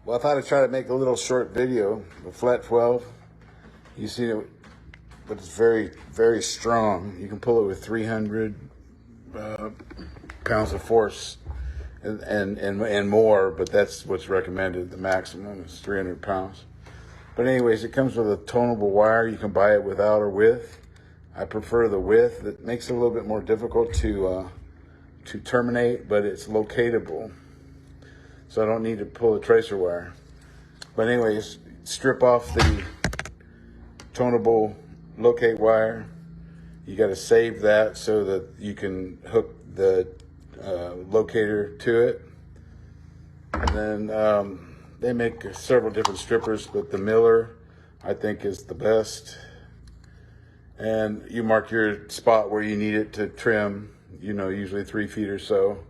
Well, I thought I'd try to make a little short video. The flat 12, you see it, but it's very, very strong. You can pull it with 300 pounds of force and more, but that's what's recommended. The maximum is 300 pounds. But anyways, it comes with a tonable wire. You can buy it without or with. I prefer the with. It makes it a little bit more difficult to terminate, but it's locatable. So I don't need to pull a tracer wire. But anyways, strip off the tonable locate wire. You got to save that so that you can hook the locator to it. And then they make several different strippers, but the Miller I think is the best. And you mark your spot where you need it to trim, you know, usually 3 feet or so.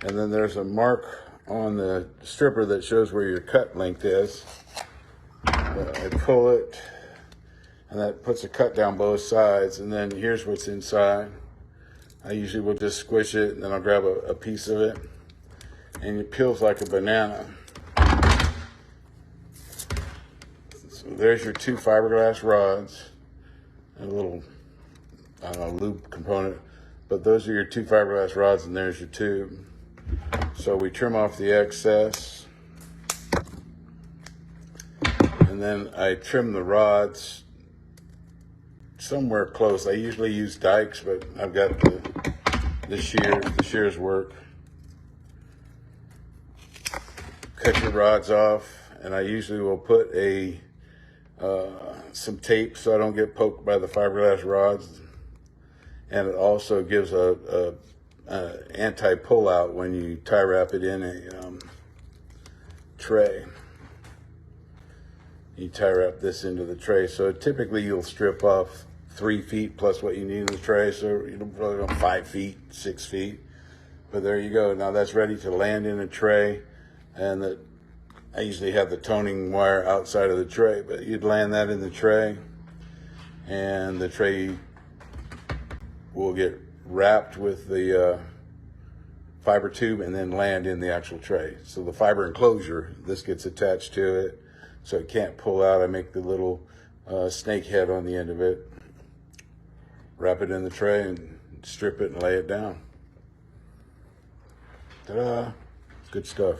And then there's a mark on the stripper that shows where your cut length is. I pull it, and that puts a cut down both sides. And then here's what's inside. I usually will just squish it, and then I'll grab a piece of it, and it peels like a banana. So there's your 2 fiberglass rods, and a little, I don't know, loop component. But those are your 2 fiberglass rods, and there's your tube. So we trim off the excess, and then I trim the rods somewhere close. I usually use dikes, but I've got the shears. The shears work. Cut your rods off, and I usually will put some tape so I don't get poked by the fiberglass rods. And it also gives a anti-pull out when you tie wrap it in a tray. You tie wrap this into the tray. So typically you'll strip off 3 feet plus what you need in the tray. So you'll probably go 5 feet, 6 feet. But there you go. Now that's ready to land in a tray. And I usually have the toning wire outside of the tray, but you'd land that in the tray, and the tray will get wrapped with the fiber tube and then land in the actual tray. So the fiber enclosure, this gets attached to it so it can't pull out. I make the little snake head on the end of it, wrap it in the tray, and strip it and lay it down. Ta-da! Good stuff.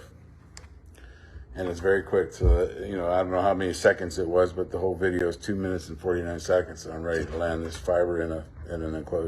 And it's very quick, so you know, I don't know how many seconds it was, but the whole video is 2 minutes and 49 seconds, and I'm ready to land this fiber in an enclosure.